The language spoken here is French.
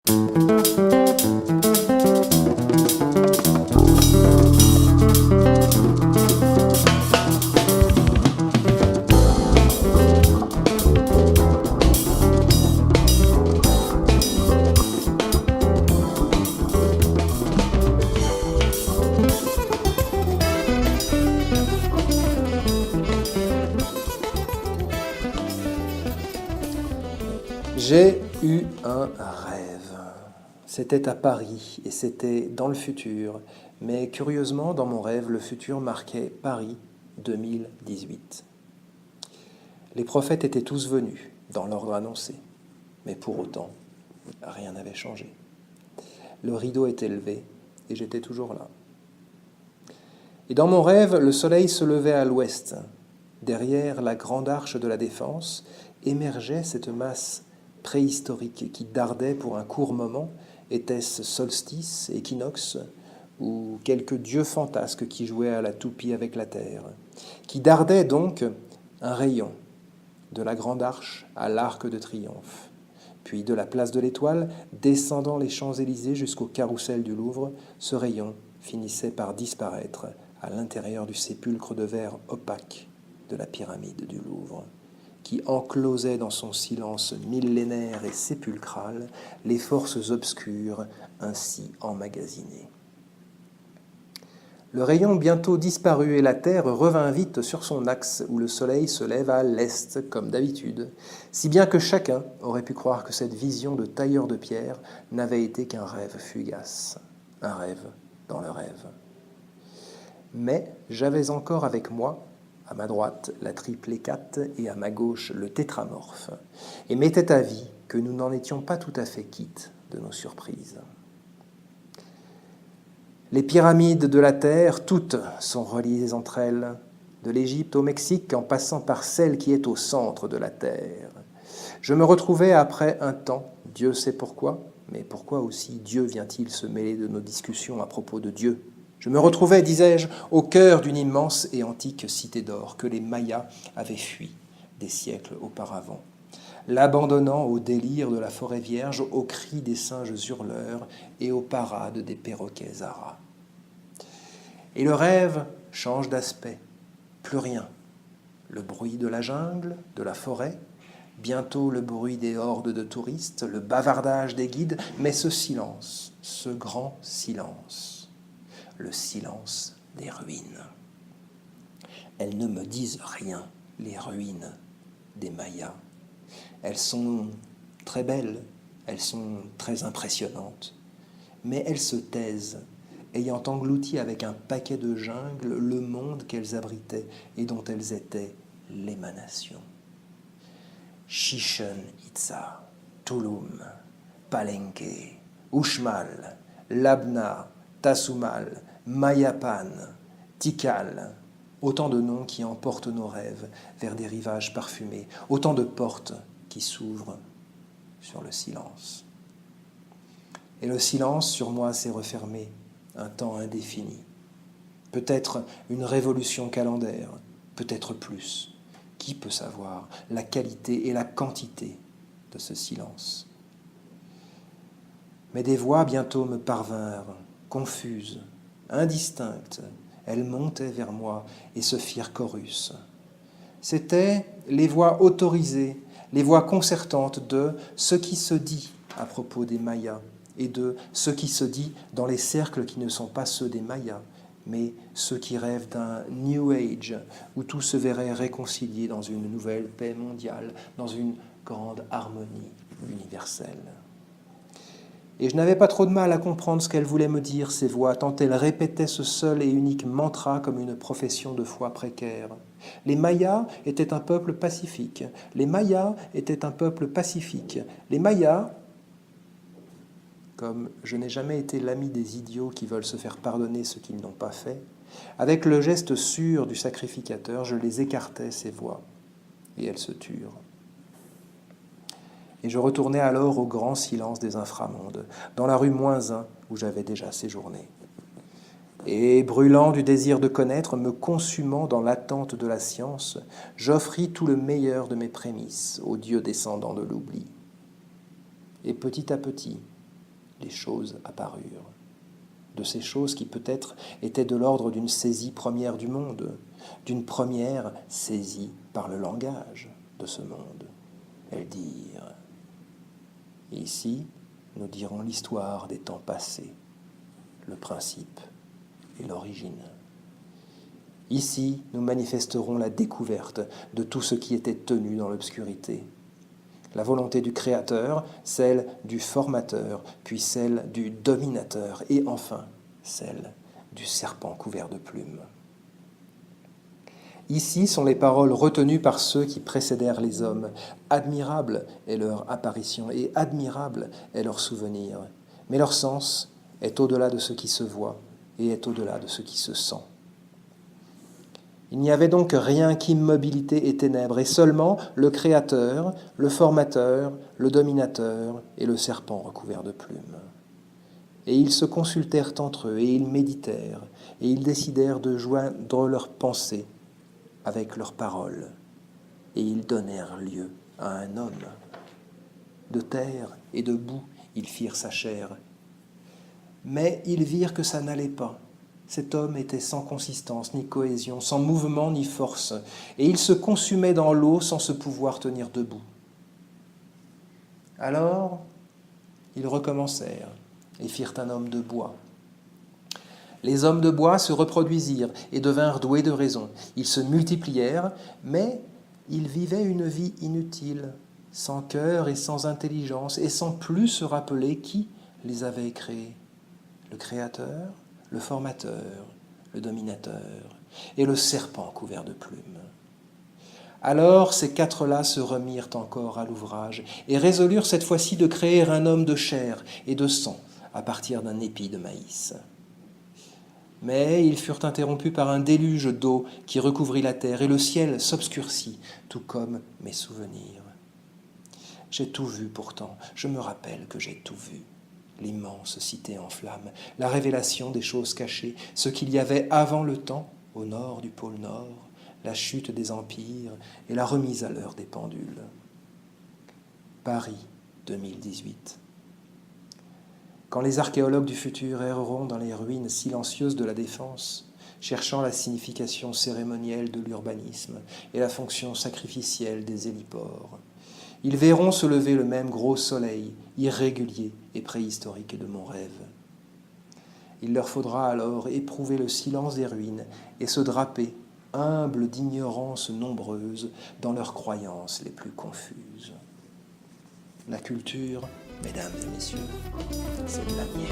J'ai eu un rêve. C'était à Paris et c'était dans le futur. Mais curieusement, dans mon rêve, le futur marquait Paris 2018. Les prophètes étaient tous venus, dans l'ordre annoncé. Mais pour autant, rien n'avait changé. Le rideau était levé et j'étais toujours là. Et dans mon rêve, le soleil se levait à l'ouest. Derrière la grande arche de la Défense émergeait cette masse préhistorique qui dardait pour un court moment, était-ce solstice, équinoxe, ou quelques dieux fantasques qui jouaient à la toupie avec la terre, qui dardait donc un rayon, de la grande arche à l'arc de triomphe, puis de la place de l'Étoile, descendant les Champs-Élysées jusqu'au carrousel du Louvre, ce rayon finissait par disparaître à l'intérieur du sépulcre de verre opaque de la pyramide du Louvre, qui enclosait dans son silence millénaire et sépulcral les forces obscures ainsi emmagasinées. Le rayon bientôt disparut et la Terre revint vite sur son axe où le soleil se lève à l'est comme d'habitude, si bien que chacun aurait pu croire que cette vision de tailleur de pierre n'avait été qu'un rêve fugace, un rêve dans le rêve. Mais j'avais encore avec moi, à ma droite, la triple hécate et à ma gauche, le tétramorphe, et m'était avis que nous n'en étions pas tout à fait quittes de nos surprises. Les pyramides de la Terre, toutes sont reliées entre elles, de l'Égypte au Mexique en passant par celle qui est au centre de la Terre. Je me retrouvais après un temps, Dieu sait pourquoi, mais pourquoi aussi Dieu vient-il se mêler de nos discussions à propos de Dieu ? Je me retrouvais, disais-je, au cœur d'une immense et antique cité d'or que les Mayas avaient fui des siècles auparavant, l'abandonnant au délire de la forêt vierge, aux cris des singes hurleurs et aux parades des perroquets aras. Et le rêve change d'aspect, plus rien. Le bruit de la jungle, de la forêt, bientôt le bruit des hordes de touristes, le bavardage des guides, mais ce silence, ce grand silence, le silence des ruines. Elles ne me disent rien, les ruines des Mayas. Elles sont très belles, elles sont très impressionnantes, mais elles se taisent, ayant englouti avec un paquet de jungle le monde qu'elles abritaient et dont elles étaient l'émanation. Chichen Itza, Tulum, Palenque, Uxmal, Labna, Tasumal, Mayapan, Tikal, autant de noms qui emportent nos rêves vers des rivages parfumés, autant de portes qui s'ouvrent sur le silence. Et le silence sur moi s'est refermé un temps indéfini. Peut-être une révolution calendaire, peut-être plus. Qui peut savoir la qualité et la quantité de ce silence ? Mais des voix bientôt me parvinrent, confuses, indistinctes. Elles montaient vers moi et se firent chorus. C'étaient les voix autorisées, les voix concertantes de ce qui se dit à propos des Mayas et de ce qui se dit dans les cercles qui ne sont pas ceux des Mayas, mais ceux qui rêvent d'un New Age où tout se verrait réconcilié dans une nouvelle paix mondiale, dans une grande harmonie universelle. Et je n'avais pas trop de mal à comprendre ce qu'elles voulaient me dire, ces voix, tant elles répétaient ce seul et unique mantra comme une profession de foi précaire. Les Mayas étaient un peuple pacifique. Les Mayas étaient un peuple pacifique. Les Mayas, comme je n'ai jamais été l'ami des idiots qui veulent se faire pardonner ce qu'ils n'ont pas fait, avec le geste sûr du sacrificateur, je les écartais, ces voix, et elles se turent. Et je retournai alors au grand silence des inframondes, dans la rue -1 où j'avais déjà séjourné. Et, brûlant du désir de connaître, me consumant dans l'attente de la science, j'offris tout le meilleur de mes prémices au Dieu descendant de l'oubli. Et petit à petit, les choses apparurent. De ces choses qui peut-être étaient de l'ordre d'une saisie première du monde, d'une première saisie par le langage de ce monde. Elles dirent « Ici, nous dirons l'histoire des temps passés, le principe et l'origine. Ici, nous manifesterons la découverte de tout ce qui était tenu dans l'obscurité. La volonté du Créateur, celle du Formateur, puis celle du Dominateur, et enfin celle du serpent couvert de plumes. Ici sont les paroles retenues par ceux qui précédèrent les hommes. Admirable est leur apparition et admirable est leur souvenir. Mais leur sens est au-delà de ce qui se voit et est au-delà de ce qui se sent. Il n'y avait donc rien qu'immobilité et ténèbres, et seulement le Créateur, le Formateur, le Dominateur et le serpent recouvert de plumes. Et ils se consultèrent entre eux, et ils méditèrent, et ils décidèrent de joindre leurs pensées avec leurs paroles, et ils donnèrent lieu à un homme. De terre et de boue, ils firent sa chair. Mais ils virent que ça n'allait pas. Cet homme était sans consistance ni cohésion, sans mouvement ni force, et il se consumait dans l'eau sans se pouvoir tenir debout. Alors, ils recommencèrent et firent un homme de bois. Les hommes de bois se reproduisirent et devinrent doués de raison. Ils se multiplièrent, mais ils vivaient une vie inutile, sans cœur et sans intelligence, et sans plus se rappeler qui les avait créés. Le Créateur, le Formateur, le Dominateur, et le serpent couvert de plumes. Alors ces quatre-là se remirent encore à l'ouvrage, et résolurent cette fois-ci de créer un homme de chair et de sang, à partir d'un épi de maïs. Mais ils furent interrompus par un déluge d'eau qui recouvrit la terre, et le ciel s'obscurcit, tout comme mes souvenirs. J'ai tout vu pourtant, je me rappelle que j'ai tout vu. L'immense cité en flammes, la révélation des choses cachées, ce qu'il y avait avant le temps, au nord du pôle Nord, la chute des empires et la remise à l'heure des pendules. Paris, 2018. Quand les archéologues du futur erreront dans les ruines silencieuses de la Défense, cherchant la signification cérémonielle de l'urbanisme et la fonction sacrificielle des héliports, ils verront se lever le même gros soleil, irrégulier et préhistorique de mon rêve. Il leur faudra alors éprouver le silence des ruines et se draper, humbles d'ignorance nombreuse, dans leurs croyances les plus confuses. La culture, mesdames et messieurs, c'est de la mienne.